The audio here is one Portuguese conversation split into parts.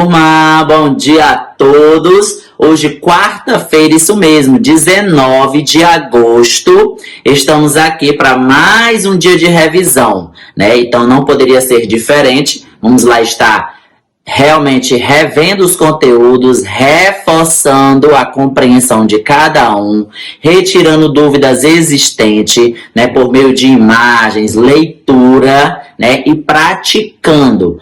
turma! Bom dia a todos! Hoje, quarta-feira, isso mesmo, 19 de agosto, estamos aqui para mais um dia de revisão, né? Então, não poderia ser diferente. Vamos lá estar realmente revendo os conteúdos, reforçando a compreensão de cada um, retirando dúvidas existentes, né, por meio de imagens, leitura, né, e praticando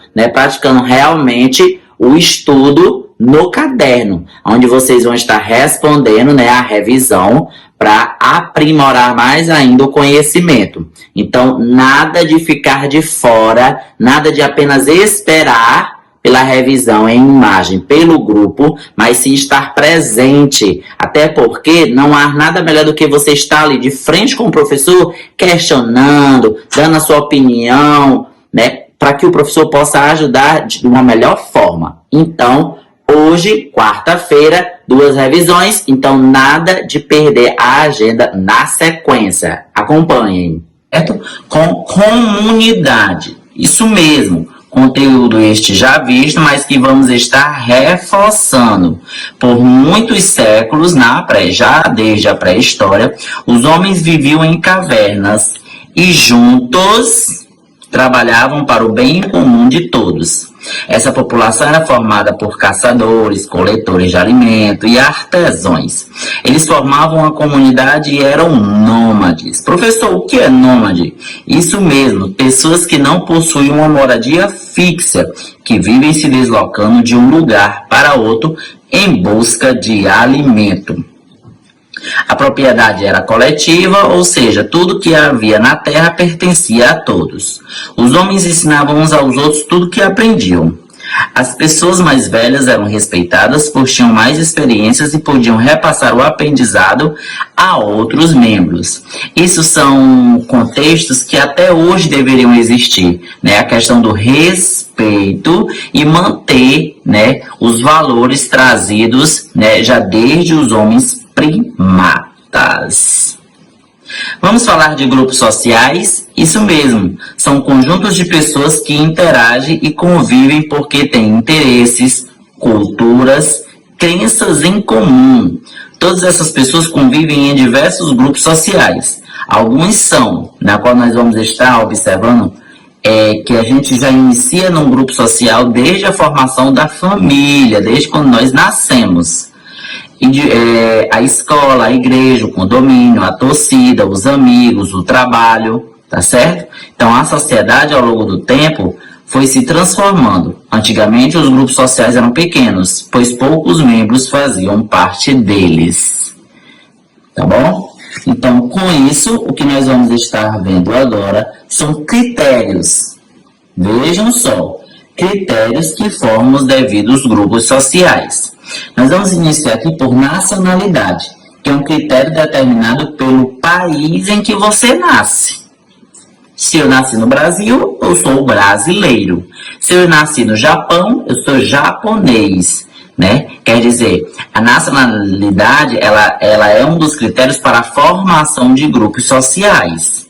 realmente o estudo no caderno, onde vocês vão estar respondendo, né, a revisão para aprimorar mais ainda o conhecimento. Então, nada de ficar de fora, nada de apenas esperar pela revisão em imagem pelo grupo, mas sim estar presente, até porque não há nada melhor do que você estar ali de frente com o professor, questionando, dando a sua opinião, né, para que o professor possa ajudar de uma melhor forma. Então, hoje, quarta-feira, 2 revisões, então nada de perder a agenda na sequência. Acompanhem, certo? Com comunidade, isso mesmo. Conteúdo este já visto, mas que vamos estar reforçando. Por muitos séculos, já desde a pré-história, os homens viviam em cavernas e juntos trabalhavam para o bem comum de todos. Essa população era formada por caçadores, coletores de alimento e artesãos. Eles formavam uma comunidade e eram nômades. Professor, o que é nômade? Isso mesmo, pessoas que não possuem uma moradia fixa, que vivem se deslocando de um lugar para outro em busca de alimento. A propriedade era coletiva, ou seja, tudo que havia na terra pertencia a todos. Os homens ensinavam uns aos outros tudo que aprendiam. As pessoas mais velhas eram respeitadas, pois tinham mais experiências e podiam repassar o aprendizado a outros membros. Isso são contextos que até hoje deveriam existir, né? A questão do respeito e manter, né, os valores trazidos, né, já desde os homens primatas. Vamos falar de grupos sociais? Isso mesmo, são conjuntos de pessoas que interagem e convivem porque têm interesses, culturas, crenças em comum. Todas essas pessoas convivem em diversos grupos sociais. Alguns são, na qual nós vamos estar observando, que a gente já inicia num grupo social desde a formação da família, desde quando nós nascemos. A escola, a igreja, o condomínio, a torcida, os amigos, o trabalho, tá certo? Então, a sociedade, ao longo do tempo, foi se transformando. Antigamente, os grupos sociais eram pequenos, pois poucos membros faziam parte deles. Tá bom? Então, com isso, o que nós vamos estar vendo agora são critérios. Vejam só, critérios que formam os devidos grupos sociais. Nós vamos iniciar aqui por nacionalidade, que é um critério determinado pelo país em que você nasce. Se eu nasci no Brasil, eu sou brasileiro. Se eu nasci no Japão, eu sou japonês, né? Quer dizer, a nacionalidade ela é um dos critérios para a formação de grupos sociais.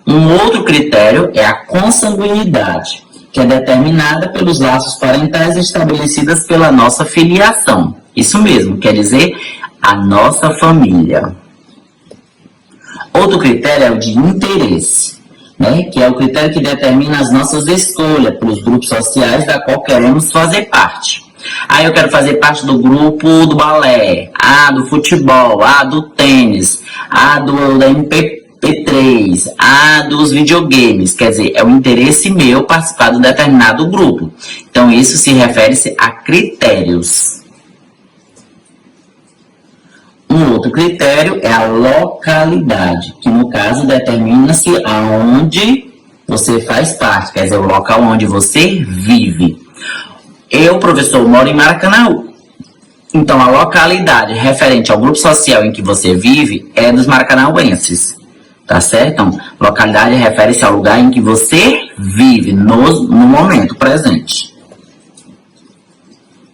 Um outro critério é a consanguinidade, que é determinada pelos laços parentais estabelecidos pela nossa filiação. Isso mesmo, quer dizer, a nossa família. Outro critério é o de interesse, né? Que é o critério que determina as nossas escolhas para os grupos sociais da qual queremos fazer parte. Eu quero fazer parte do grupo do balé, do futebol, do tênis, da MP3, dos videogames, quer dizer, é o interesse meu participar de um determinado grupo. Então, isso se refere-se a critérios. Um outro critério é a localidade, que no caso determina-se aonde você faz parte, quer dizer, o local onde você vive. Eu, professor, moro em Maracanaú. Então, a localidade referente ao grupo social em que você vive é dos maracanauenses. Tá certo? Então, localidade refere-se ao lugar em que você vive no momento presente.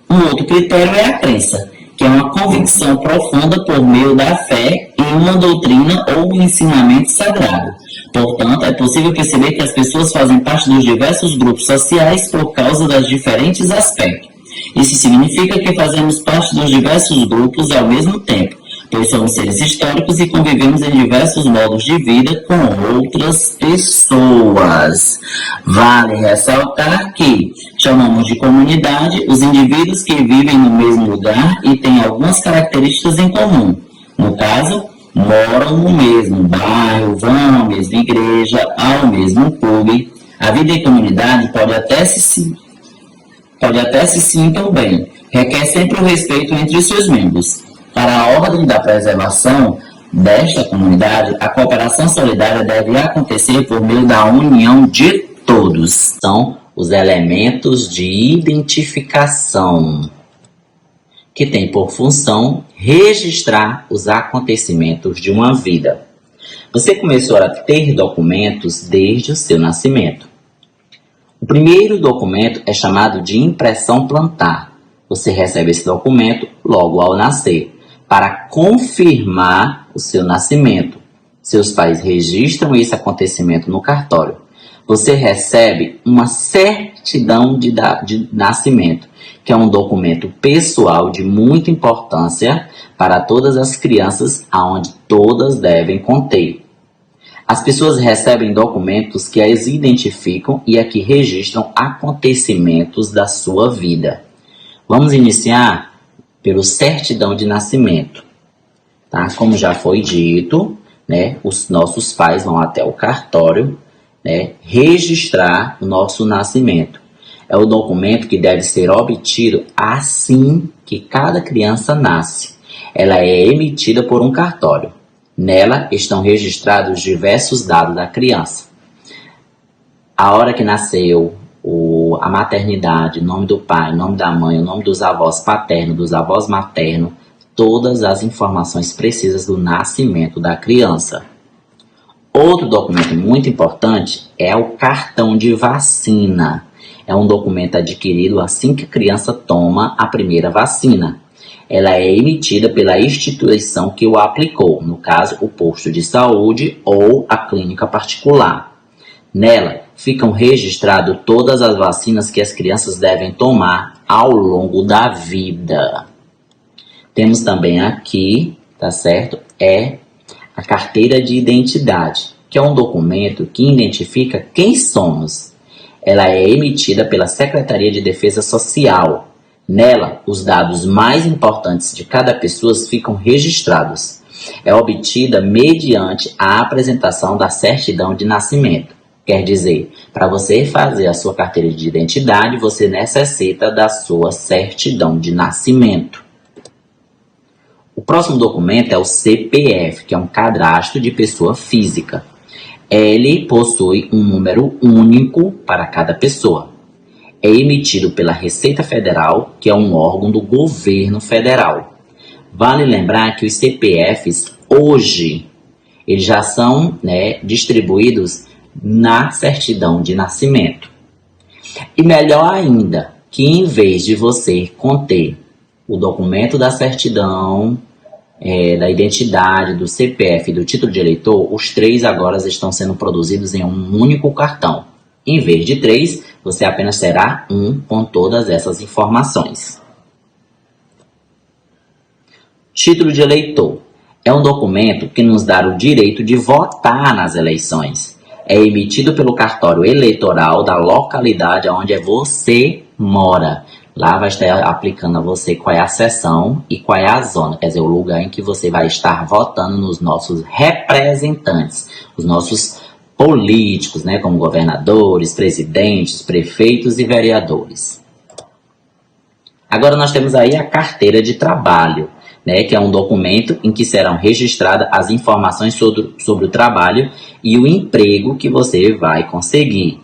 Um outro critério é a crença, que é uma convicção profunda por meio da fé em uma doutrina ou um ensinamento sagrado. Portanto, é possível perceber que as pessoas fazem parte dos diversos grupos sociais por causa dos diferentes aspectos. Isso significa que fazemos parte dos diversos grupos ao mesmo tempo, pois somos seres históricos e convivemos em diversos modos de vida com outras pessoas. Vale ressaltar que chamamos de comunidade os indivíduos que vivem no mesmo lugar e têm algumas características em comum. No caso, moram no mesmo bairro, vão à mesma igreja, ao mesmo clube. A vida em comunidade pode até se sintam bem, requer sempre o respeito entre seus membros. Para a ordem da preservação desta comunidade, a cooperação solidária deve acontecer por meio da união de todos. São os elementos de identificação, que tem por função registrar os acontecimentos de uma vida. Você começou a ter documentos desde o seu nascimento. O primeiro documento é chamado de impressão plantar. Você recebe esse documento logo ao nascer, para confirmar o seu nascimento. Seus pais registram esse acontecimento no cartório. Você recebe uma certidão de nascimento, que é um documento pessoal de muita importância para todas as crianças, aonde todas devem conter. As pessoas recebem documentos que as identificam e aqui registram acontecimentos da sua vida. Vamos iniciar pelo certidão de nascimento. Tá? Como já foi dito, né, os nossos pais vão até o cartório, né, registrar o nosso nascimento. É o documento que deve ser obtido assim que cada criança nasce. Ela é emitida por um cartório. Nela estão registrados diversos dados da criança. A hora que nasceu, a maternidade, o nome do pai, o nome da mãe, o nome dos avós paternos, dos avós maternos, todas as informações precisas do nascimento da criança. Outro documento muito importante é o cartão de vacina. É um documento adquirido assim que a criança toma a primeira vacina. Ela é emitida pela instituição que o aplicou, no caso, o posto de saúde ou a clínica particular. Nela, ficam registradas todas as vacinas que as crianças devem tomar ao longo da vida. Temos também aqui, tá certo? É a carteira de identidade, que é um documento que identifica quem somos. Ela é emitida pela Secretaria de Defesa Social. Nela, os dados mais importantes de cada pessoa ficam registrados. É obtida mediante a apresentação da certidão de nascimento. Quer dizer, para você fazer a sua carteira de identidade, você necessita da sua certidão de nascimento. O próximo documento é o CPF, que é um cadastro de pessoa física. Ele possui um número único para cada pessoa. É emitido pela Receita Federal, que é um órgão do governo federal. Vale lembrar que os CPFs, hoje, eles já são, distribuídos na certidão de nascimento. E melhor ainda, que em vez de você conter o documento da certidão, da identidade, do CPF e do título de eleitor, os três agora estão sendo produzidos em um único cartão. Em vez de 3, você apenas terá um com todas essas informações. Título de eleitor é um documento que nos dá o direito de votar nas eleições. É emitido pelo cartório eleitoral da localidade onde você mora. Lá vai estar aplicando a você qual é a seção e qual é a zona, quer dizer, o lugar em que você vai estar votando nos nossos representantes, os nossos políticos, como governadores, presidentes, prefeitos e vereadores. Agora nós temos aí a carteira de trabalho, que é um documento em que serão registradas as informações sobre o trabalho e o emprego que você vai conseguir.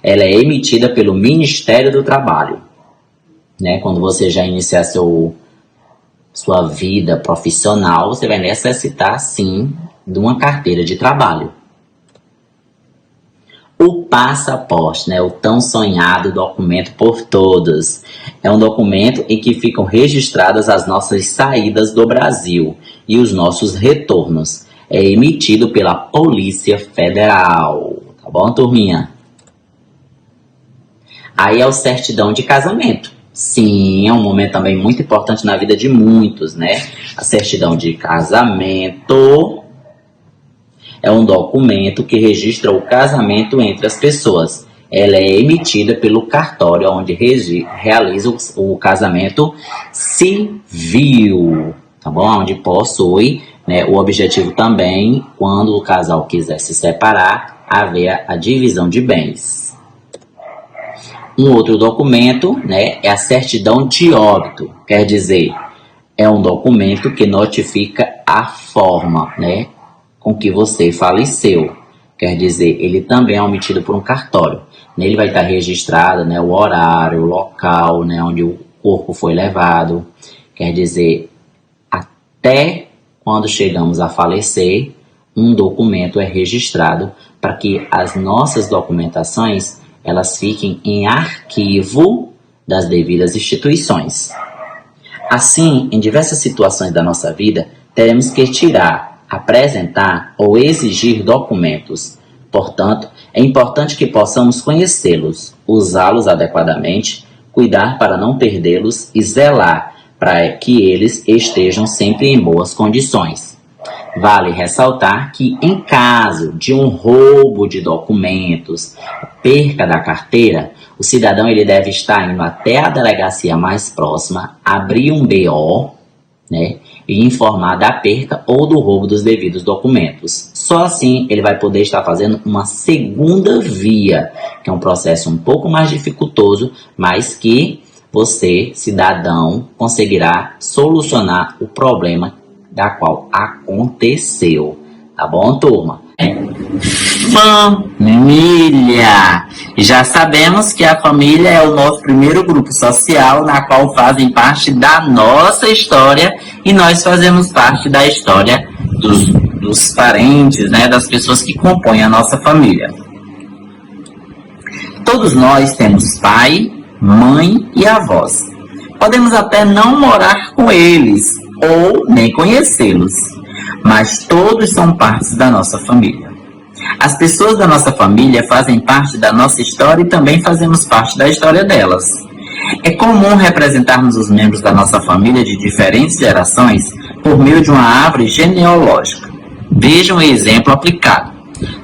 Ela é emitida pelo Ministério do Trabalho. Quando você já iniciar sua vida profissional, você vai necessitar, sim, de uma carteira de trabalho. O passaporte, o tão sonhado documento por todos. É um documento em que ficam registradas as nossas saídas do Brasil e os nossos retornos. É emitido pela Polícia Federal. Tá bom, turminha? Aí é o certidão de casamento. Sim, é um momento também muito importante na vida de muitos, né? A certidão de casamento é um documento que registra o casamento entre as pessoas. Ela é emitida pelo cartório, onde realiza o casamento civil, tá bom? Onde possui, né, o objetivo também, quando o casal quiser se separar, haver a divisão de bens. Um outro documento, né, é a certidão de óbito, quer dizer, é um documento que notifica a forma, né, com que você faleceu. Quer dizer, ele também é emitido por um cartório. Nele vai estar registrado, né, o horário, o local, né, onde o corpo foi levado. Quer dizer, até quando chegamos a falecer, um documento é registrado para que as nossas documentações elas fiquem em arquivo das devidas instituições. Assim, em diversas situações da nossa vida, teremos que tirar, apresentar ou exigir documentos. Portanto, é importante que possamos conhecê-los, usá-los adequadamente, cuidar para não perdê-los e zelar para que eles estejam sempre em boas condições. Vale ressaltar que, em caso de um roubo de documentos, perca da carteira, o cidadão ele deve estar indo até a delegacia mais próxima, abrir um BO, né, e informar da perca ou do roubo dos devidos documentos. Só assim ele vai poder estar fazendo uma segunda via, que é um processo um pouco mais dificultoso, mas que você, cidadão, conseguirá solucionar o problema da qual aconteceu. Tá bom, turma? Família! Já sabemos que a família é o nosso primeiro grupo social, na qual fazem parte da nossa história, e nós fazemos parte da história dos parentes, né, das pessoas que compõem a nossa família. Todos nós temos pai, mãe e avós. Podemos até não morar com eles, ou nem conhecê-los, mas todos são partes da nossa família. As pessoas da nossa família fazem parte da nossa história e também fazemos parte da história delas. É comum representarmos os membros da nossa família de diferentes gerações por meio de uma árvore genealógica. Vejam o exemplo aplicado.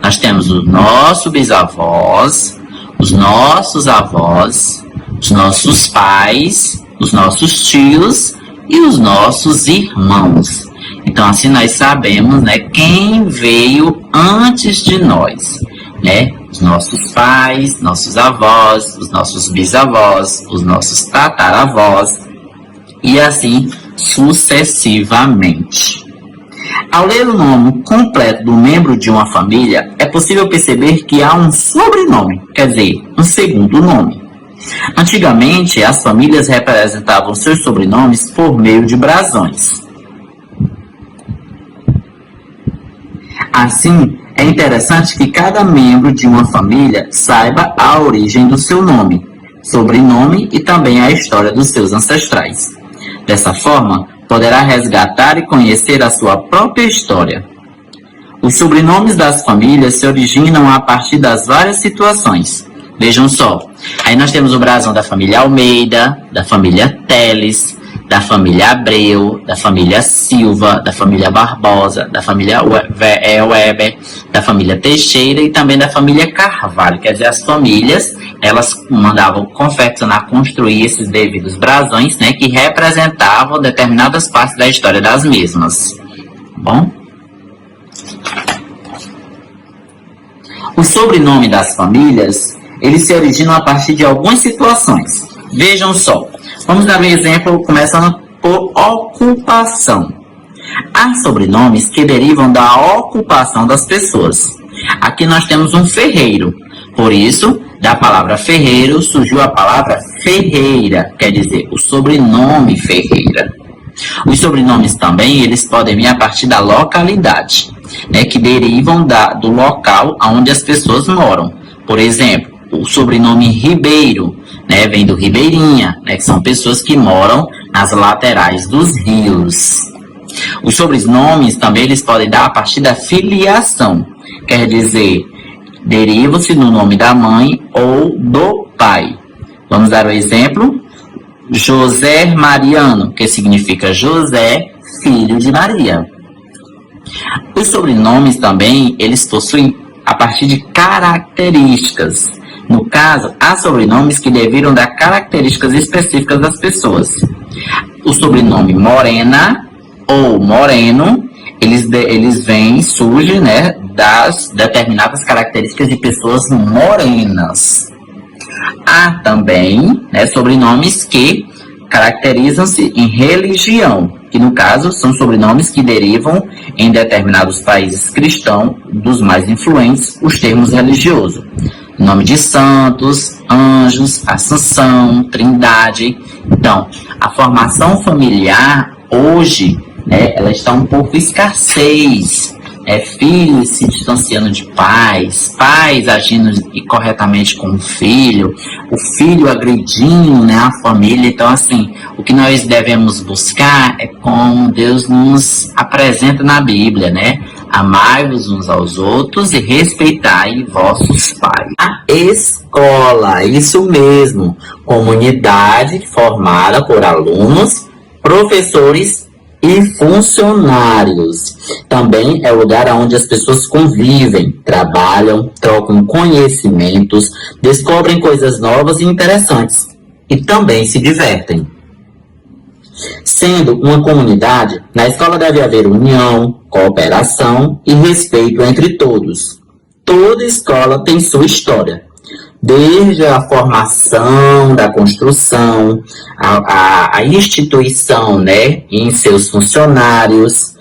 Nós temos os nossos bisavós, os nossos avós, os nossos pais, os nossos tios e os nossos irmãos. Então, assim nós sabemos, né, quem veio antes de nós, né? Os nossos pais, nossos avós, os nossos bisavós, os nossos tataravós e assim sucessivamente. Ao ler o nome completo do membro de uma família, é possível perceber que há um sobrenome, quer dizer, um segundo nome. Antigamente, as famílias representavam seus sobrenomes por meio de brasões. Assim, é interessante que cada membro de uma família saiba a origem do seu nome, sobrenome e também a história dos seus ancestrais. Dessa forma, poderá resgatar e conhecer a sua própria história. Os sobrenomes das famílias se originam a partir das várias situações. Vejam só, aí nós temos o brasão da família Almeida, da família Teles, da família Abreu, da família Silva, da família Barbosa, da família Weber, da família Teixeira e também da família Carvalho. Quer dizer, as famílias, elas mandavam confeccionar, construir esses devidos brasões, né, que representavam determinadas partes da história das mesmas. Bom? O sobrenome das famílias, eles se originam a partir de algumas situações. Vejam só. Vamos dar um exemplo, começando por ocupação. Há sobrenomes que derivam da ocupação das pessoas. Aqui nós temos um ferreiro. Por isso, da palavra ferreiro surgiu a palavra Ferreira, quer dizer, o sobrenome Ferreira. Os sobrenomes também, eles podem vir a partir da localidade, né, que derivam do local onde as pessoas moram. Por exemplo, o sobrenome Ribeiro, né, vem do Ribeirinha, né, que são pessoas que moram nas laterais dos rios. Os sobrenomes também eles podem dar a partir da filiação, quer dizer, derivam-se do nome da mãe ou do pai. Vamos dar o exemplo. José Mariano, que significa José, filho de Maria. Os sobrenomes também, eles possuem a partir de características. No caso, há sobrenomes que derivam das características específicas das pessoas. O sobrenome Morena ou Moreno, surgem, né, das determinadas características de pessoas morenas. Há também, né, sobrenomes que caracterizam-se em religião, que no caso são sobrenomes que derivam em determinados países cristãos, dos mais influentes, os termos religiosos. Nome de santos, anjos, Assunção, Trindade. Então, a formação familiar hoje, né, ela está um pouco escassez. Filhos se distanciando de pais, pais agindo incorretamente com o filho agredindo, né, a família. Então, assim, o que nós devemos buscar é como Deus nos apresenta na Bíblia, né? Amai-vos uns aos outros e respeitai vossos pais. A escola, isso mesmo, comunidade formada por alunos, professores e funcionários. Também é o lugar onde as pessoas convivem, trabalham, trocam conhecimentos, descobrem coisas novas e interessantes e também se divertem. Sendo uma comunidade, na escola deve haver união, cooperação e respeito entre todos. Toda escola tem sua história. Desde a formação, da construção, a instituição, né, em seus funcionários,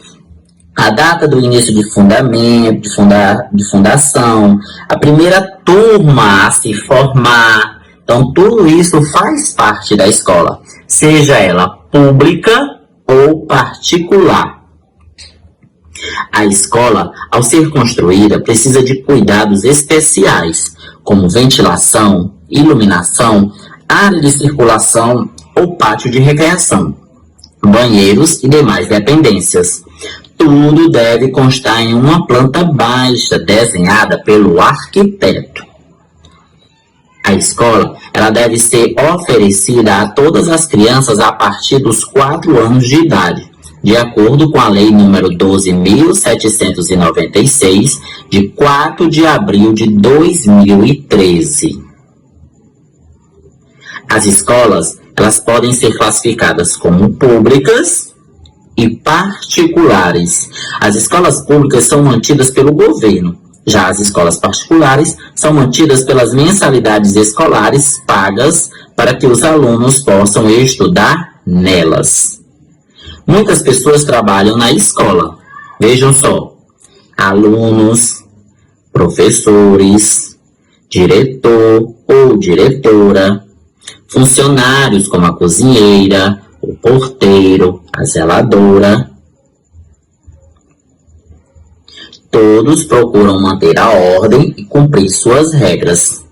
a data do início de fundamento, de fundação, a primeira turma a se formar. Então, tudo isso faz parte da escola, seja ela pública ou particular. A escola, ao ser construída, precisa de cuidados especiais, como ventilação, iluminação, área de circulação ou pátio de recreação, banheiros e demais dependências. Tudo deve constar em uma planta baixa desenhada pelo arquiteto. A escola, ela deve ser oferecida a todas as crianças a partir dos 4 anos de idade, de acordo com a Lei nº 12.796, de 4 de abril de 2013. As escolas, elas podem ser classificadas como públicas e particulares. As escolas públicas são mantidas pelo governo. Já as escolas particulares são mantidas pelas mensalidades escolares pagas para que os alunos possam estudar nelas. Muitas pessoas trabalham na escola. Vejam só, alunos, professores, diretor ou diretora, funcionários como a cozinheira, o porteiro, a zeladora. Todos procuram manter a ordem e cumprir suas regras.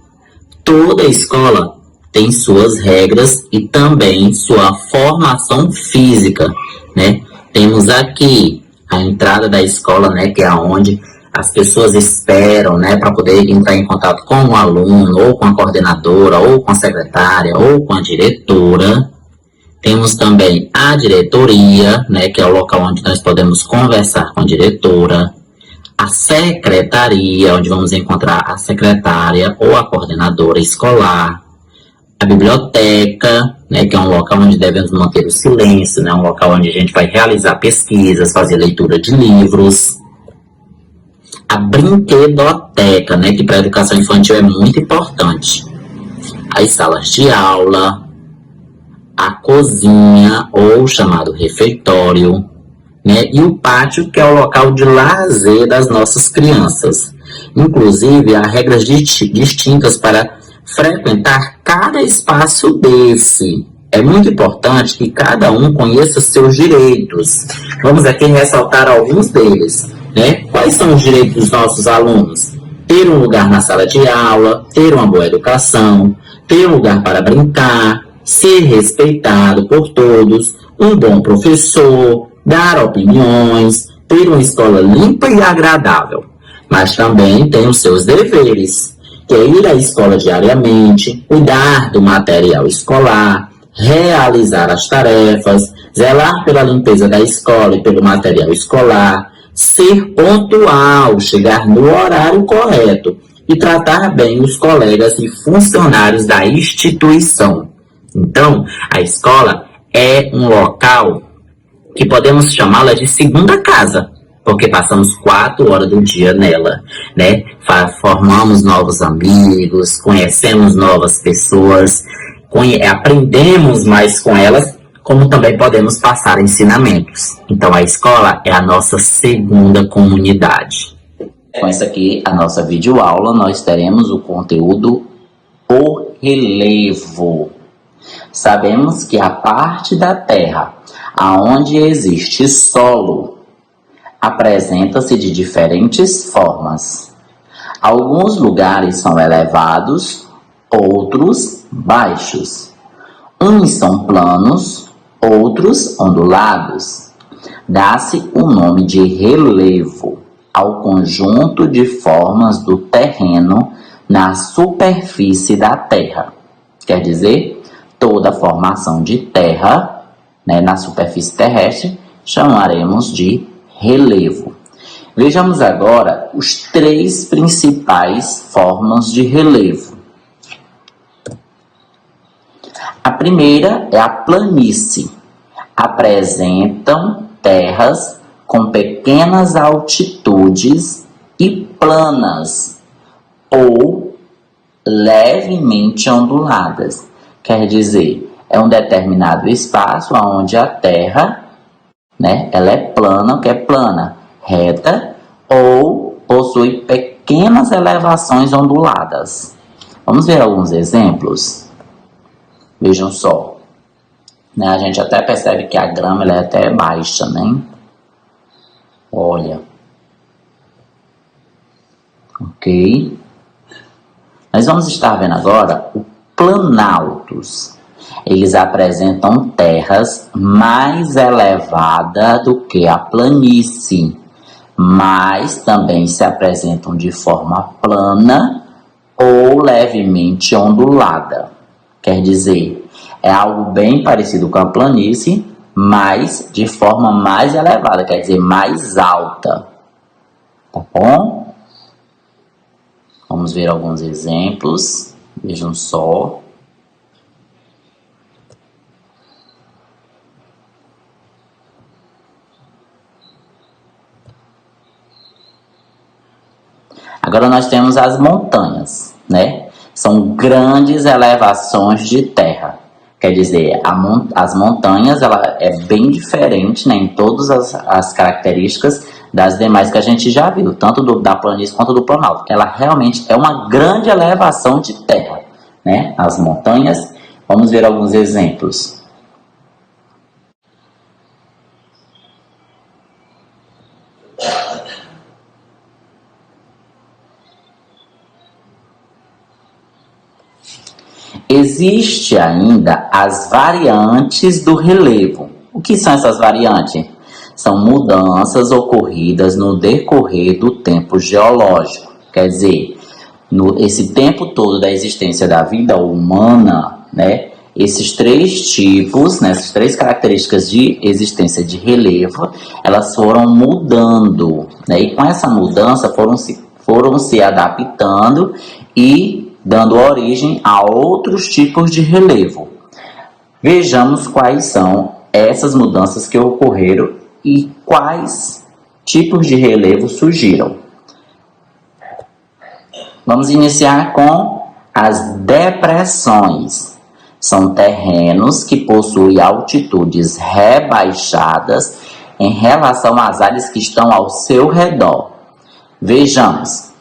Toda escola tem suas regras e também sua formação física, né? Temos aqui a entrada da escola, né, que é onde as pessoas esperam, né, para poder entrar em contato com o aluno, ou com a coordenadora, ou com a secretária, ou com a diretora. Temos também a diretoria, né, que é o local onde nós podemos conversar com a diretora. A secretaria, onde vamos encontrar a secretária ou a coordenadora escolar. A biblioteca, né, que é um local onde devemos manter o silêncio, né, um local onde a gente vai realizar pesquisas, fazer leitura de livros. A brinquedoteca, né, que para a educação infantil é muito importante. As salas de aula, a cozinha, ou chamado refeitório, né, e o pátio, que é o local de lazer das nossas crianças. Inclusive, há regras distintas para frequentar cada espaço desse. É muito importante que cada um conheça seus direitos. Vamos aqui ressaltar alguns deles, né? Quais são os direitos dos nossos alunos? Ter um lugar na sala de aula, ter uma boa educação, ter um lugar para brincar, ser respeitado por todos, um bom professor, dar opiniões, ter uma escola limpa e agradável. Mas também tem os seus deveres, que é ir à escola diariamente, cuidar do material escolar, realizar as tarefas, zelar pela limpeza da escola e pelo material escolar, ser pontual, chegar no horário correto e tratar bem os colegas e funcionários da instituição. Então, a escola é um local que podemos chamá-la de segunda casa, porque passamos 4 horas do dia nela, né? Formamos novos amigos, conhecemos novas pessoas, aprendemos mais com elas, como também podemos passar ensinamentos. Então, a escola é a nossa segunda comunidade. Com essa aqui, a nossa videoaula, nós teremos o conteúdo O Relevo. Sabemos que a parte da Terra aonde existe solo apresenta-se de diferentes formas. Alguns lugares são elevados, outros baixos. Uns são planos, outros ondulados. Dá-se o nome de relevo ao conjunto de formas do terreno na superfície da Terra. Quer dizer, toda formação de terra, né, na superfície terrestre, chamaremos de relevo. Vejamos agora os 3 principais formas de relevo. A primeira é a planície. Apresentam terras com pequenas altitudes e planas ou levemente onduladas. Quer dizer, é um determinado espaço onde a terra, né, ela é plana, que é plana, reta, ou possui pequenas elevações onduladas. Vamos ver alguns exemplos? Vejam só. Né, a gente até percebe que a grama ela é até baixa, né? Olha. Ok. Nós vamos estar vendo agora o planaltos. Eles apresentam terras mais elevadas do que a planície, mas também se apresentam de forma plana ou levemente ondulada. Quer dizer, é algo bem parecido com a planície, mas de forma mais elevada, quer dizer, mais alta. Tá bom? Vamos ver alguns exemplos. Vejam só. Agora nós temos as montanhas, né? São grandes elevações de terra. Quer dizer, as montanhas ela é bem diferente, né, em todas as características das demais que a gente já viu, tanto da planície quanto do planalto, porque ela realmente é uma grande elevação de terra, né? As montanhas, vamos ver alguns exemplos. Existe ainda as variantes do relevo. O que são essas variantes? São mudanças ocorridas no decorrer do tempo geológico. Quer dizer, esse tempo todo da existência da vida humana, né, esses 3 tipos, né, essas 3 características de existência de relevo, elas foram mudando, né, e com essa mudança foram se adaptando e dando origem a outros tipos de relevo. Vejamos quais são essas mudanças que ocorreram e quais tipos de relevo surgiram. Vamos iniciar com as depressões. São terrenos que possuem altitudes rebaixadas em relação às áreas que estão ao seu redor. Vejamos.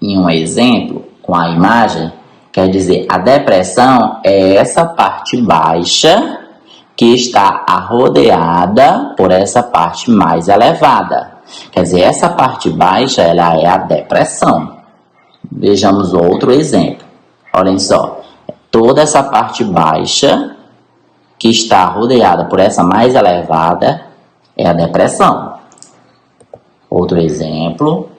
Em um exemplo, com a imagem, quer dizer, a depressão é essa parte baixa que está rodeada por essa parte mais elevada. Quer dizer, essa parte baixa ela é a depressão. Vejamos outro exemplo. Olhem só, toda essa parte baixa que está rodeada por essa mais elevada é a depressão. Outro exemplo.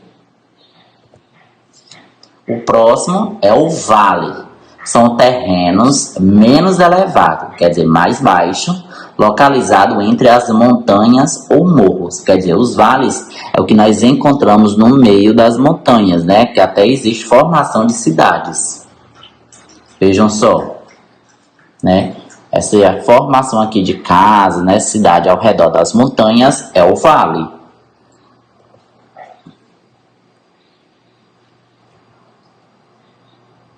O próximo é o vale. São terrenos menos elevados, quer dizer, mais baixos, localizado entre as montanhas ou morros. Quer dizer, os vales é o que nós encontramos no meio das montanhas, né? Que até existe formação de cidades. Vejam só, né? Essa é a formação aqui de casa, né? Cidade ao redor das montanhas é o vale.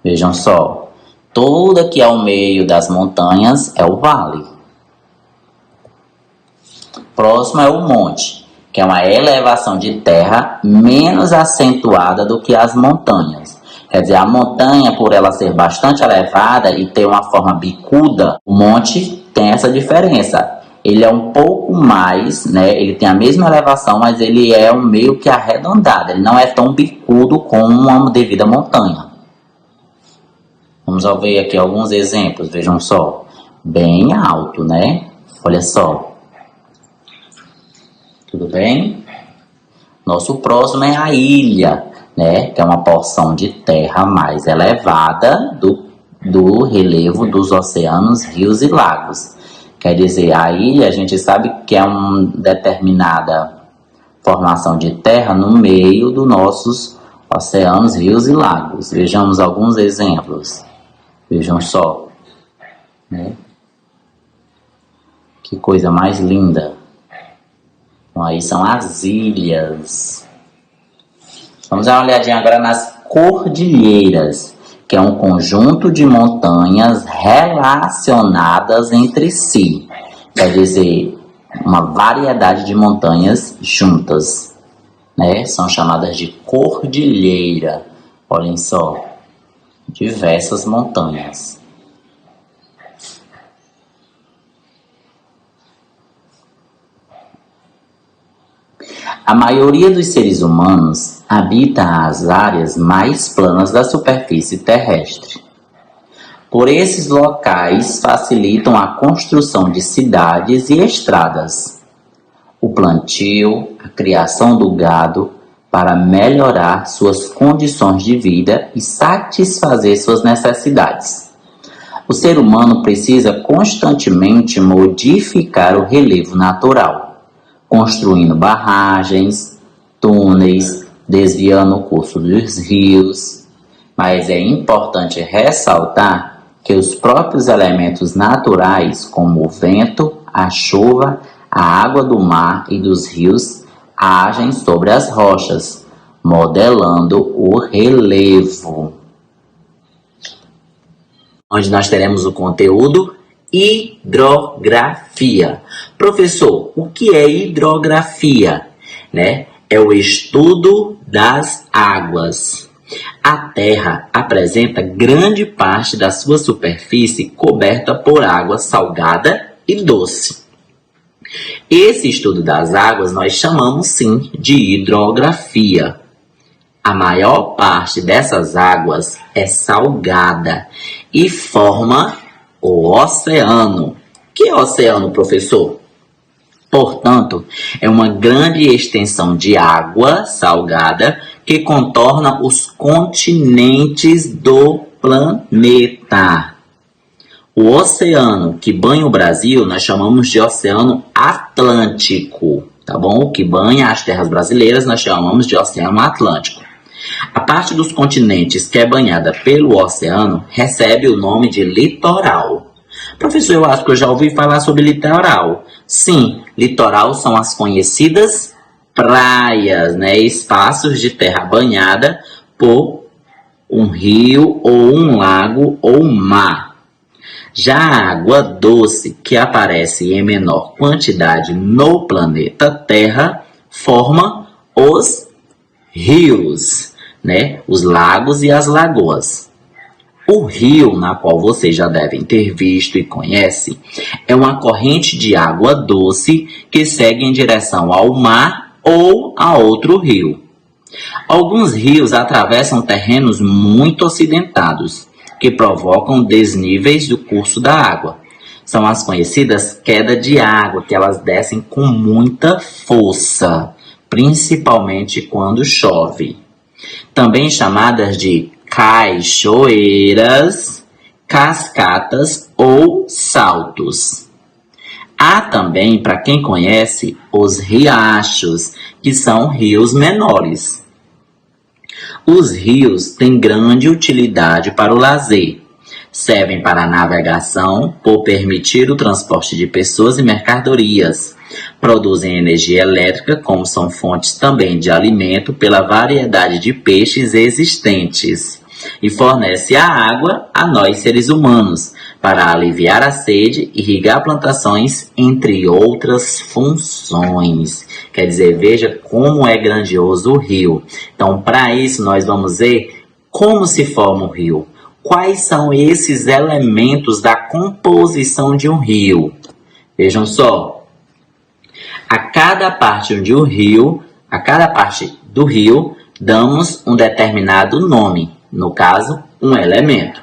Vejam só, todo aqui ao meio das montanhas é o vale. Próximo é o monte, que é uma elevação de terra menos acentuada do que as montanhas. Quer dizer, a montanha, por ela ser bastante elevada e ter uma forma bicuda, o monte tem essa diferença. Ele é um pouco mais, né? Ele tem a mesma elevação, mas ele é meio que arredondado. Ele não é tão bicudo como uma devida montanha. Vamos ver aqui alguns exemplos, vejam só. Bem alto, né? Olha só. Tudo bem? Nosso próximo é a ilha, né? Que é uma porção de terra mais elevada do relevo dos oceanos, rios e lagos. Quer dizer, a ilha a gente sabe que é uma determinada formação de terra no meio dos nossos oceanos, rios e lagos. Vejamos alguns exemplos. Vejam só, né? Que coisa mais linda. Então, aí são as ilhas. Vamos dar uma olhadinha agora nas cordilheiras, que é um conjunto de montanhas relacionadas entre si. Quer dizer, uma variedade de montanhas juntas, né? São chamadas de cordilheira. Olhem só, diversas montanhas. A maioria dos seres humanos habita as áreas mais planas da superfície terrestre. Por esses locais facilitam a construção de cidades e estradas, o plantio, a criação do gado para melhorar suas condições de vida e satisfazer suas necessidades. O ser humano precisa constantemente modificar o relevo natural, construindo barragens, túneis, desviando o curso dos rios. Mas é importante ressaltar que os próprios elementos naturais, como o vento, a chuva, a água do mar e dos rios, agem sobre as rochas, modelando o relevo. Onde nós teremos o conteúdo hidrografia. Professor, o que é hidrografia? Né? É o estudo das águas. A Terra apresenta grande parte da sua superfície coberta por água salgada e doce. Esse estudo das águas nós chamamos sim de hidrografia. A maior parte dessas águas é salgada e forma o oceano. Que é oceano, professor? Portanto, é uma grande extensão de água salgada que contorna os continentes do planeta. O oceano que banha o Brasil nós chamamos de Oceano Atlântico, tá bom? O que banha as terras brasileiras nós chamamos de Oceano Atlântico. A parte dos continentes que é banhada pelo oceano recebe o nome de litoral. Professor, eu acho que eu já ouvi falar sobre litoral. Sim, litoral são as conhecidas praias, né? Espaços de terra banhada por um rio ou um lago ou um mar. Já a água doce, que aparece em menor quantidade no planeta Terra, forma os rios, né? Os lagos e as lagoas. O rio, na qual vocês já devem ter visto e conhecem, é uma corrente de água doce que segue em direção ao mar ou a outro rio. Alguns rios atravessam terrenos muito acidentados, que provocam desníveis do curso da água. São as conhecidas quedas de água, que elas descem com muita força, principalmente quando chove. Também chamadas de cachoeiras cascatas ou saltos. Há também, para quem conhece, os riachos, que são rios menores. Os rios têm grande utilidade para o lazer. Servem para a navegação por permitir o transporte de pessoas e mercadorias. Produzem energia elétrica, como são fontes também de alimento pela variedade de peixes existentes. E fornece a água a nós seres humanos, para aliviar a sede, irrigar plantações, entre outras funções. Quer dizer, veja como é grandioso o rio. Então, para isso, nós vamos ver como se forma o rio. Quais são esses elementos da composição de um rio? Vejam só. A cada parte do rio, damos um determinado nome. No caso, um elemento.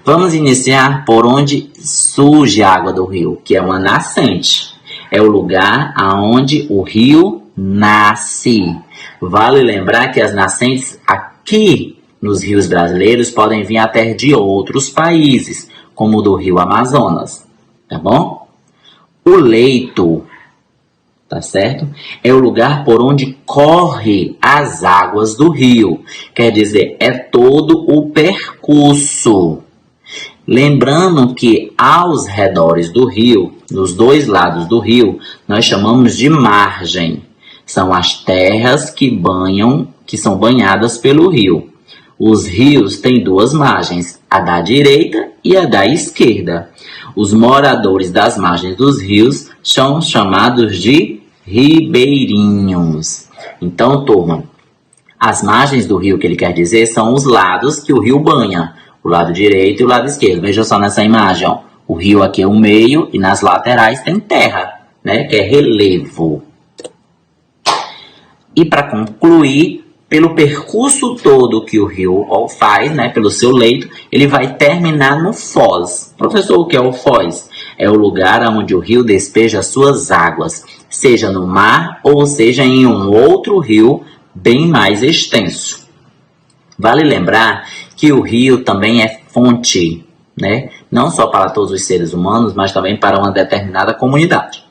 Vamos iniciar por onde surge a água do rio, que é uma nascente. É o lugar aonde o rio nasce. Vale lembrar que as nascentes aqui nos rios brasileiros podem vir até de outros países, como o do rio Amazonas, tá bom? O leito, tá certo? É o lugar por onde corre as águas do rio. Quer dizer, é todo o percurso. Lembrando que aos redores do rio, nos dois lados do rio, nós chamamos de margem. São as terras que são banhadas pelo rio. Os rios têm duas margens, a da direita e a da esquerda. Os moradores das margens dos rios são chamados de ribeirinhos. Então, turma, as margens do rio que ele quer dizer são os lados que o rio banha. O lado direito e o lado esquerdo. Veja só nessa imagem, ó. O rio aqui é o meio e nas laterais tem terra, né? Que é relevo. E para concluir, pelo percurso todo que o rio faz, né? Pelo seu leito, ele vai terminar no foz. Professor, o que é o foz? É o lugar onde o rio despeja suas águas, seja no mar ou seja em um outro rio bem mais extenso. Vale lembrar que o rio também é fonte, né? Não só para todos os seres humanos, mas também para uma determinada comunidade,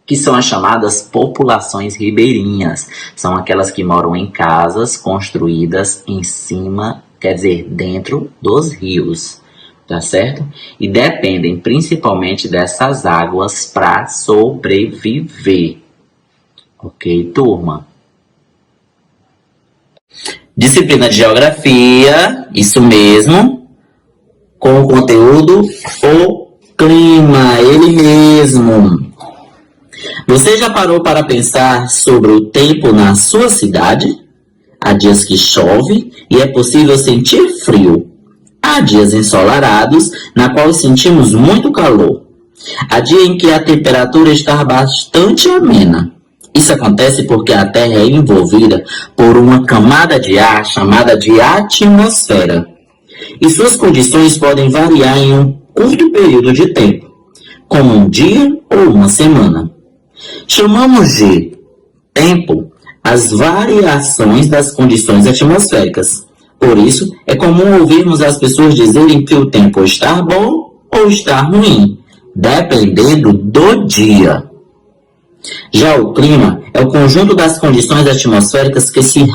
que são as chamadas populações ribeirinhas. São aquelas que moram em casas construídas em cima, quer dizer, dentro dos rios, tá certo? E dependem principalmente dessas águas para sobreviver. Ok, turma? Disciplina de Geografia, isso mesmo, com o conteúdo O Clima, ele mesmo. Você já parou para pensar sobre o tempo na sua cidade? Há dias que chove e é possível sentir frio. Há dias ensolarados, na qual sentimos muito calor. Há dia em que a temperatura está bastante amena. Isso acontece porque a Terra é envolvida por uma camada de ar chamada de atmosfera. E suas condições podem variar em um curto período de tempo, como um dia ou uma semana. Chamamos de tempo as variações das condições atmosféricas. Por isso, é comum ouvirmos as pessoas dizerem que o tempo está bom ou está ruim, dependendo do dia. Já o clima é o conjunto das condições atmosféricas que se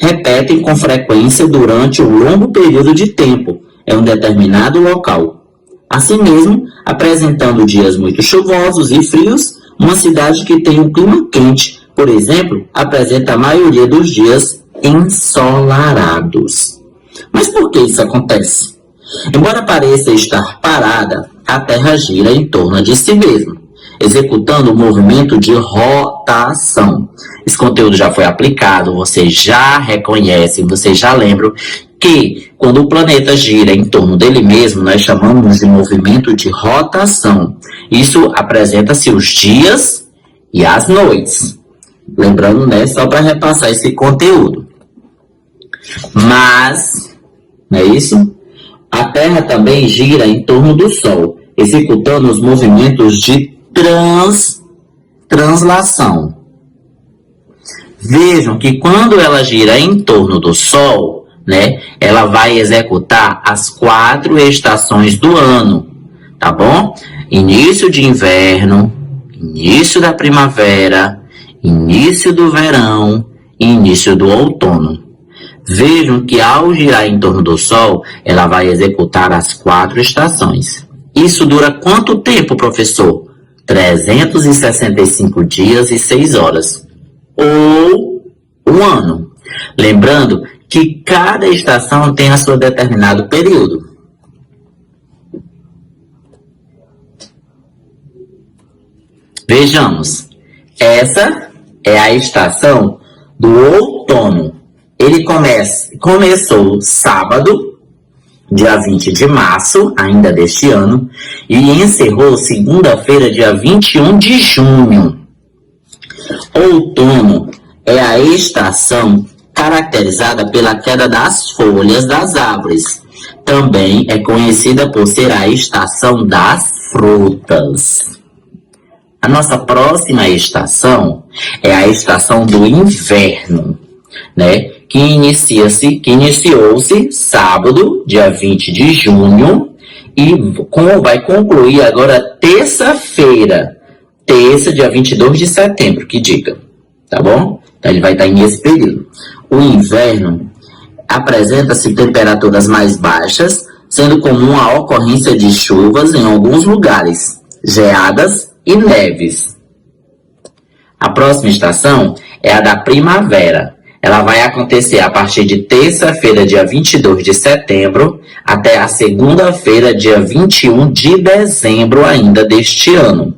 repetem com frequência durante um longo período de tempo em um determinado local. Assim mesmo, apresentando dias muito chuvosos e frios, uma cidade que tem um clima quente, por exemplo, apresenta a maioria dos dias ensolarados. Mas por que isso acontece? Embora pareça estar parada, a Terra gira em torno de si mesma, executando o movimento de rotação. Esse conteúdo já foi aplicado, vocês já reconhecem, vocês já lembram que quando o planeta gira em torno dele mesmo, nós chamamos de movimento de rotação. Isso apresenta-se os dias e as noites. Lembrando, né, só para repassar esse conteúdo. Mas, não é isso? A Terra também gira em torno do Sol, executando os movimentos de translação. Vejam que quando ela gira em torno do Sol, né, ela vai executar as 4 estações do ano, tá bom? Início de inverno, início da primavera, início do verão e início do outono. Vejam que ao girar em torno do Sol, ela vai executar as 4 estações. Isso dura quanto tempo, professor? 365 dias e 6 horas. Ou um ano. Lembrando que cada estação tem a seu determinado período. Vejamos. Essa é a estação do outono. Ele começou sábado, dia 20 de março, ainda deste ano, e encerrou segunda-feira, dia 21 de junho. Outono é a estação caracterizada pela queda das folhas das árvores. Também é conhecida por ser a estação das frutas. A nossa próxima estação é a estação do inverno, né? Que iniciou-se sábado, dia 20 de junho, e vai concluir agora terça-feira, dia 22 de setembro, que diga, tá bom? Então ele vai estar nesse período. O inverno apresenta-se temperaturas mais baixas, sendo comum a ocorrência de chuvas em alguns lugares, geadas e neves. A próxima estação é a da primavera. Ela vai acontecer a partir de terça-feira, dia 22 de setembro, até a segunda-feira, dia 21 de dezembro ainda deste ano.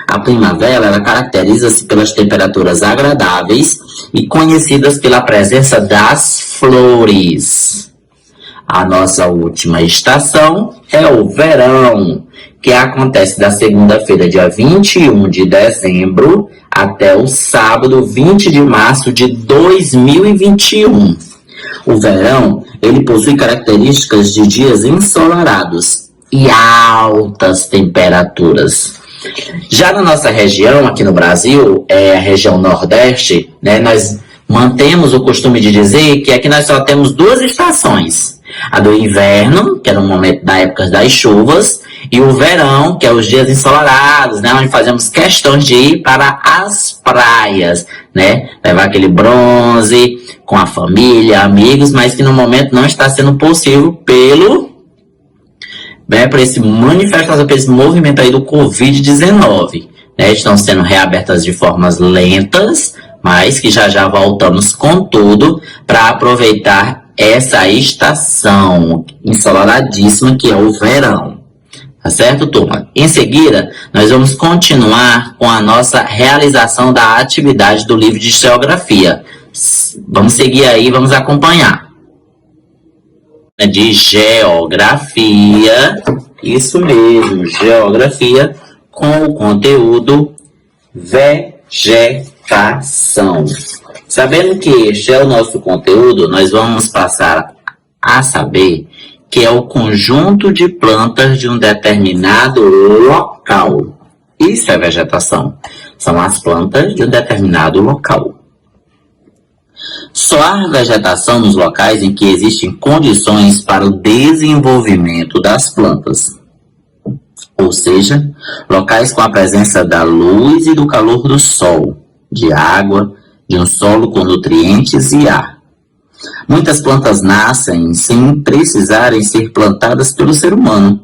A primavera, ela caracteriza-se pelas temperaturas agradáveis e conhecidas pela presença das flores. A nossa última estação é o verão, que acontece da segunda-feira, dia 21 de dezembro, até o sábado, 20 de março de 2021. O verão, ele possui características de dias ensolarados e altas temperaturas. Já na nossa região, aqui no Brasil, a região Nordeste, né, nós mantemos o costume de dizer que aqui nós só temos 2 estações. A do inverno, que é no momento da época das chuvas, e o verão, que é os dias ensolarados, né, onde fazemos questões de ir para as praias, né, levar aquele bronze com a família, amigos, mas que no momento não está sendo possível por esse manifestação, por esse movimento aí do Covid-19, né, estão sendo reabertas de formas lentas, mas que já voltamos com tudo para aproveitar essa estação ensolaradíssima que é o verão. Tá certo, turma? Em seguida, nós vamos continuar com a nossa realização da atividade do livro de geografia. Vamos seguir aí, vamos acompanhar. De geografia, isso mesmo, geografia, com o conteúdo vegetação. Sabendo que este é o nosso conteúdo, nós vamos passar a saber que é o conjunto de plantas de um determinado local. Isso é vegetação. São as plantas de um determinado local. Só há vegetação nos locais em que existem condições para o desenvolvimento das plantas. Ou seja, locais com a presença da luz e do calor do sol, de água, de um solo com nutrientes e ar. Muitas plantas nascem sem precisarem ser plantadas pelo ser humano,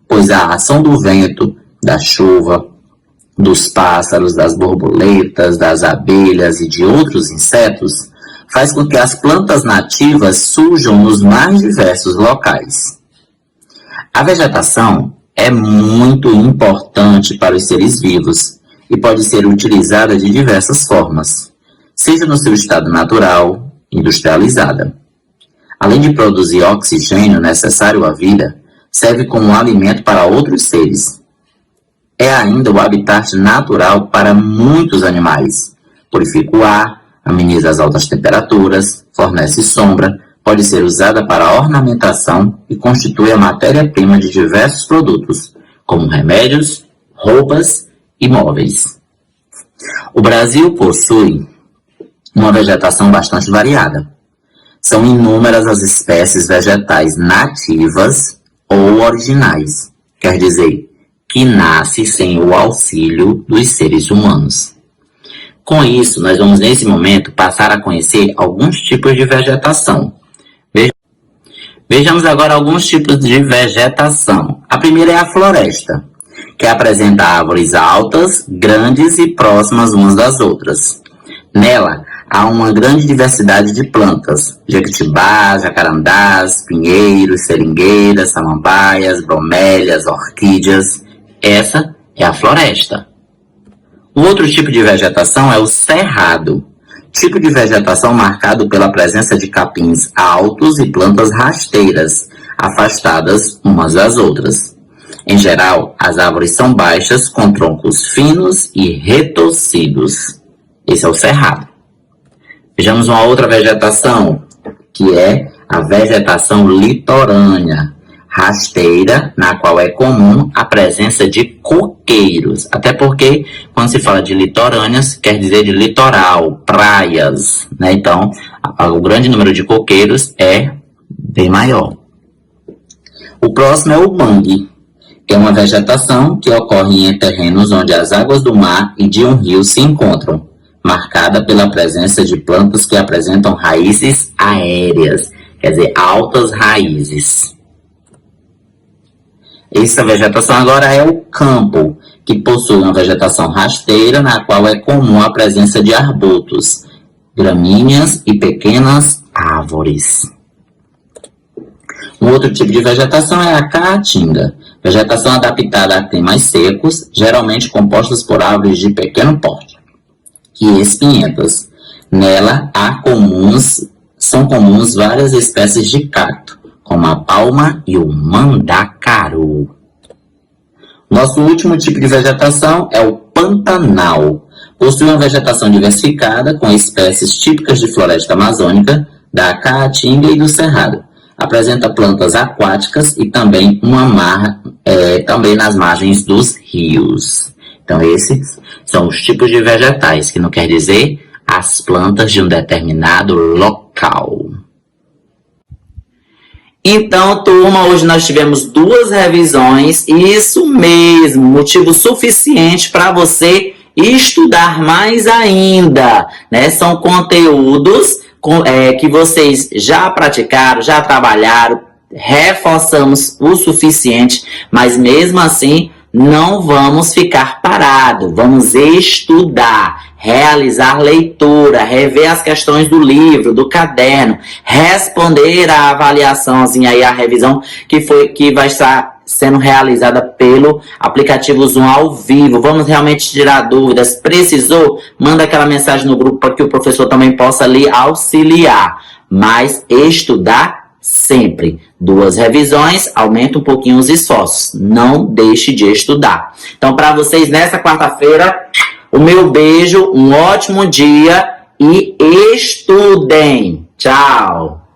pois a ação do vento, da chuva, dos pássaros, das borboletas, das abelhas e de outros insetos faz com que as plantas nativas surjam nos mais diversos locais. A vegetação é muito importante para os seres vivos e pode ser utilizada de diversas formas, seja no seu estado natural, industrializada. Além de produzir oxigênio necessário à vida, serve como alimento para outros seres. É ainda o habitat natural para muitos animais. Purifica o ar, ameniza as altas temperaturas, fornece sombra, pode ser usada para ornamentação e constitui a matéria-prima de diversos produtos, como remédios, roupas e móveis. O Brasil possui uma vegetação bastante variada. São inúmeras as espécies vegetais nativas ou originais, quer dizer, que nascem sem o auxílio dos seres humanos. Com isso, nós vamos nesse momento passar a conhecer alguns tipos de vegetação. Vejamos agora alguns tipos de vegetação. A primeira é a floresta, que apresenta árvores altas, grandes e próximas umas das outras. Nela, há uma grande diversidade de plantas: jequitibá, jacarandás, pinheiros, seringueiras, samambaias, bromélias, orquídeas. Essa é a floresta. O outro tipo de vegetação é o cerrado, tipo de vegetação marcado pela presença de capins altos e plantas rasteiras, afastadas umas das outras. Em geral, as árvores são baixas, com troncos finos e retorcidos. Esse é o cerrado. Vejamos uma outra vegetação, que é a vegetação litorânea, rasteira, na qual é comum a presença de coqueiros. Até porque, quando se fala de litorâneas, quer dizer de litoral, praias, né? Então, o grande número de coqueiros é bem maior. O próximo é o mangue, que é uma vegetação que ocorre em terrenos onde as águas do mar e de um rio se encontram, marcada pela presença de plantas que apresentam raízes aéreas, quer dizer, altas raízes. Essa vegetação agora é o campo, que possui uma vegetação rasteira, na qual é comum a presença de arbutos, gramíneas e pequenas árvores. Um outro tipo de vegetação é a caatinga, vegetação adaptada a climas secos, geralmente compostas por árvores de pequeno porte e espinhentas. Nela são comuns várias espécies de cacto, como a palma e o mandacaru. Nosso último tipo de vegetação é o pantanal. Possui uma vegetação diversificada, com espécies típicas de floresta amazônica, da caatinga e do cerrado. Apresenta plantas aquáticas e também também nas margens dos rios. Então, esses são os tipos de vegetais, que não quer dizer as plantas de um determinado local. Então, turma, hoje nós tivemos 2 revisões, e isso mesmo, motivo suficiente para você estudar mais ainda, né? São conteúdos que vocês já praticaram, já trabalharam, reforçamos o suficiente, mas mesmo assim não vamos ficar parados, vamos estudar, realizar leitura, rever as questões do livro, do caderno, responder a avaliaçãozinha aí, a revisão que vai estar sendo realizada pelo aplicativo Zoom ao vivo. Vamos realmente tirar dúvidas. Precisou? Manda aquela mensagem no grupo para que o professor também possa lhe auxiliar. Mas estudar sempre. 2 revisões, aumenta um pouquinho os esforços. Não deixe de estudar. Então, para vocês, nessa quarta-feira, o meu beijo, um ótimo dia e estudem. Tchau!